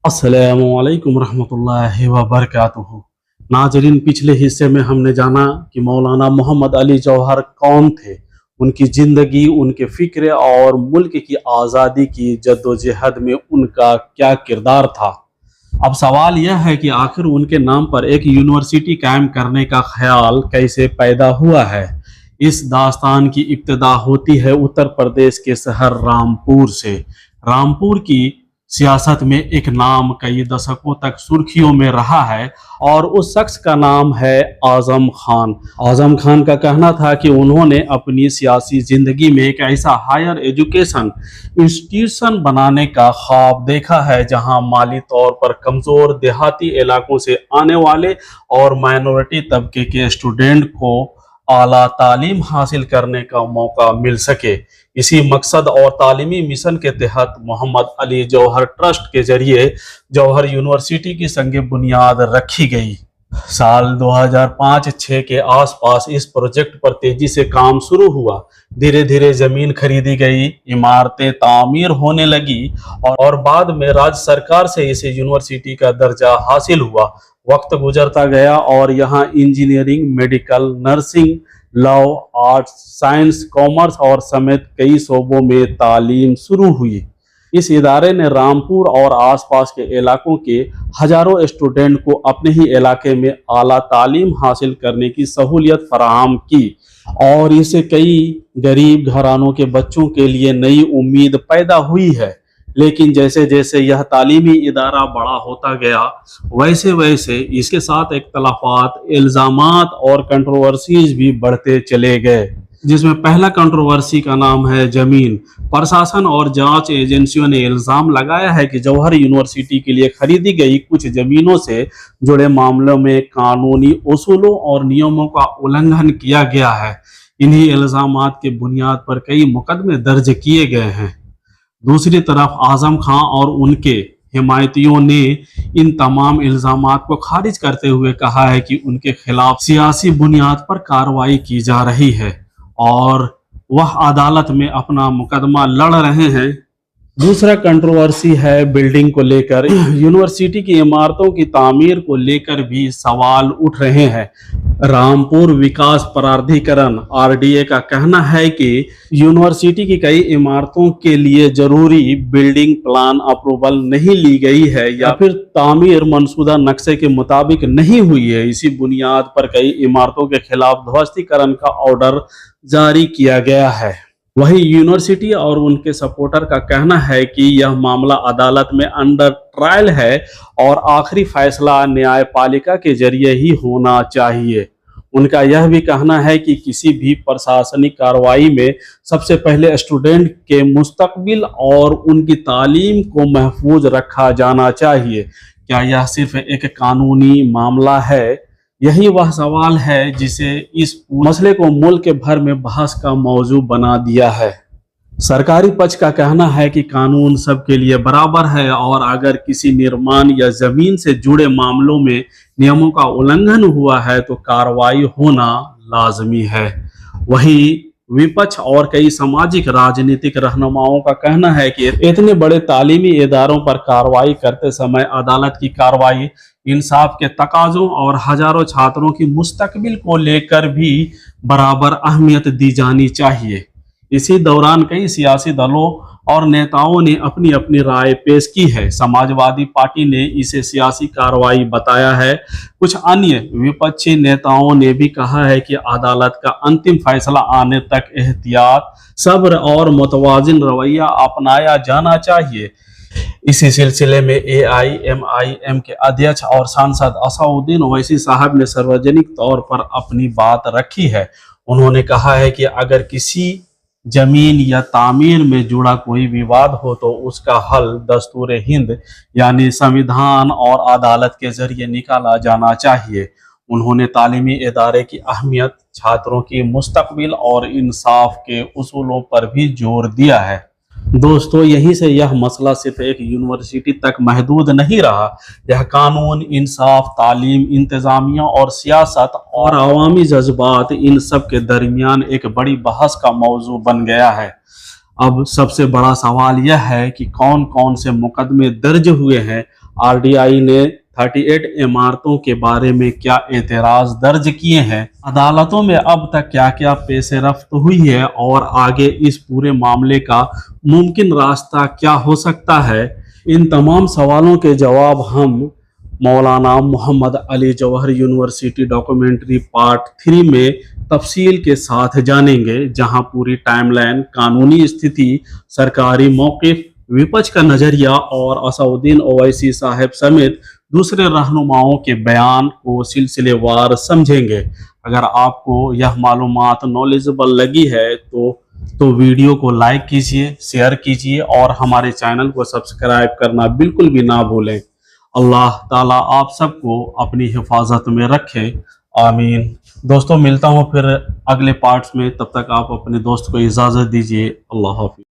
अस्सलामुअलैकुम रहमतुल्लाहि व बरकातुहू। नाजरीन, पिछले हिस्से में हमने जाना कि मौलाना मोहम्मद अली जौहर कौन थे, उनकी ज़िंदगी, उनके फ़िक्र और मुल्क की आज़ादी की जद्दोजहद में उनका क्या किरदार था। अब सवाल यह है कि आखिर उनके नाम पर एक यूनिवर्सिटी कायम करने का ख्याल कैसे पैदा हुआ है। इस दास्तान की इब्तिदा होती है उत्तर प्रदेश के शहर रामपुर से। रामपुर की सियासत में एक नाम कई दशकों तक सुर्खियों में रहा है और उस शख्स का नाम है आजम खान। आजम खान का कहना था कि उन्होंने अपनी सियासी जिंदगी में एक ऐसा हायर एजुकेशन इंस्टीट्यूशन बनाने का ख्वाब देखा है जहां माली तौर पर कमजोर देहाती इलाकों से आने वाले और माइनॉरिटी तबके के स्टूडेंट को आला तालीम हासिल करने का मौका मिल सके। इसी मकसद और तालीमी मिशन के तहत मोहम्मद अली जौहर ट्रस्ट के जरिए जौहर यूनिवर्सिटी की संग बुनियाद रखी गई। साल 2005-6 के आसपास इस प्रोजेक्ट पर तेजी से काम शुरू हुआ। धीरे धीरे जमीन खरीदी गई, इमारतें तामीर होने लगी और बाद में राज्य सरकार से इसे यूनिवर्सिटी का दर्जा हासिल हुआ। वक्त गुजरता गया और यहाँ engineering, medical, nursing, law, arts, science, commerce और समेत कई शोबों में तालीम शुरू हुई। इस इदारे ने रामपुर और आसपास के इलाकों के हजारों स्टूडेंट को अपने ही इलाके में आला तालीम हासिल करने की सहूलियत फराहम की और इससे कई गरीब घरानों के बच्चों के लिए नई उम्मीद पैदा हुई है। लेकिन जैसे जैसे यह तालीमी इदारा बड़ा होता गया, वैसे वैसे इसके साथ इख्तलाफात, इल्ज़ामात और कंट्रोवर्सीज भी बढ़ते चले गए, जिसमें पहला कंट्रोवर्सी का नाम है जमीन। प्रशासन और जांच एजेंसियों ने इल्ज़ाम लगाया है कि जौहर यूनिवर्सिटी के लिए खरीदी गई कुछ जमीनों से जुड़े मामलों में कानूनी उसूलों और नियमों का उल्लंघन किया गया है। इन्हीं इल्ज़ामात के बुनियाद पर कई मुकदमे दर्ज किए गए हैं। दूसरी तरफ आजम खां और उनके हिमायतियों ने इन तमाम इल्ज़ामात को खारिज करते हुए कहा है कि उनके खिलाफ सियासी बुनियाद पर कार्रवाई की जा रही है और वह अदालत में अपना मुकदमा लड़ रहे हैं। दूसरा कंट्रोवर्सी है बिल्डिंग को लेकर। यूनिवर्सिटी की इमारतों की तामीर को लेकर भी सवाल उठ रहे हैं। रामपुर विकास प्राधिकरण आरडीए का कहना है कि यूनिवर्सिटी की कई इमारतों के लिए जरूरी बिल्डिंग प्लान अप्रूवल नहीं ली गई है या फिर तामीर मनसूदा नक्शे के मुताबिक नहीं हुई है। इसी बुनियाद पर कई इमारतों के खिलाफ ध्वस्तीकरण का ऑर्डर जारी किया गया है। वहीं यूनिवर्सिटी और उनके सपोर्टर का कहना है कि यह मामला अदालत में अंडर ट्रायल है और आखिरी फैसला न्यायपालिका के जरिए ही होना चाहिए। उनका यह भी कहना है कि किसी भी प्रशासनिक कार्रवाई में सबसे पहले स्टूडेंट के मुस्तकबिल और उनकी तालीम को महफूज रखा जाना चाहिए। क्या यह सिर्फ एक कानूनी मामला है? यही वह सवाल है जिसे इस मसले को मुल्क भर में बहस का मौजू बना दिया है। सरकारी पक्ष का कहना है कि कानून सबके लिए बराबर है और अगर किसी निर्माण या जमीन से जुड़े मामलों में नियमों का उल्लंघन हुआ है तो कार्रवाई होना लाजमी है। वहीं विपक्ष और कई सामाजिक राजनीतिक रहनुमाओं का कहना है कि इतने बड़े तालीमी इदारों पर कार्रवाई करते समय अदालत की कार्रवाई इंसाफ के तकाजों और हजारों छात्रों की मुस्तकबिल को लेकर भी बराबर अहमियत दी जानी चाहिए। इसी दौरान कई सियासी दलों और नेताओं ने अपनी अपनी राय पेश की है। समाजवादी पार्टी ने इसे सियासी कार्रवाई बताया है। कुछ अन्य विपक्षी नेताओं ने भी कहा है कि अदालत का अंतिम फैसला आने तक एहतियात, सब्र और मुतवाजिन रवैया अपनाया जाना चाहिए। इसी सिलसिले में AIMIM के अध्यक्ष और सांसद असाउद्दीन ओवैसी साहब ने सार्वजनिक तौर पर अपनी बात रखी है। उन्होंने कहा है कि अगर किसी जमीन या तामीर में जुड़ा कोई विवाद हो तो उसका हल दस्तूर हिंद यानी संविधान और अदालत के जरिए निकाला जाना चाहिए। उन्होंने तालीमी इदारे की अहमियत, छात्रों की मुस्तकबिल और इंसाफ के उसूलों पर भी जोर दिया है। दोस्तों, यहीं से यह मसला सिर्फ एक यूनिवर्सिटी तक महदूद नहीं रहा। यह कानून, इंसाफ, तालीम, इंतजामिया और सियासत और अवामी जज्बात, इन सब के दरमियान एक बड़ी बहस का मौजू बन गया है। अब सबसे बड़ा सवाल यह है कि कौन कौन से मुकदमे दर्ज हुए हैं आरडीआई ने 38 इमारतों के बारे में क्या एतराज दर्ज किए हैं, अदालतों में अब तक क्या क्या पेशे रफ्त हुई है और आगे इस पूरे मामले का मुमकिन रास्ता क्या हो सकता है, इन तमाम सवालों के जवाब हम मौलाना मोहम्मद अली जौहर यूनिवर्सिटी डॉक्यूमेंट्री पार्ट 3 में तफसील के साथ जानेंगे, जहां पूरी टाइमलाइन, कानूनी स्थिति, सरकारी मौक़िफ़, विपक्ष का नज़रिया और असउद्दीन ओवैसी साहब समेत दूसरे रहनुमाओं के बयान को सिलसिलेवार समझेंगे। अगर आपको यह मालूमात नॉलेजेबल लगी है तो वीडियो को लाइक कीजिए, शेयर कीजिए और हमारे चैनल को सब्सक्राइब करना बिल्कुल भी ना भूलें। अल्लाह ताला आप सबको अपनी हिफाजत में रखे, आमीन। दोस्तों मिलता हूँ फिर अगले पार्ट्स में, तब तक आप अपने दोस्त को इजाज़त दीजिए। अल्लाह हाफ़िज़।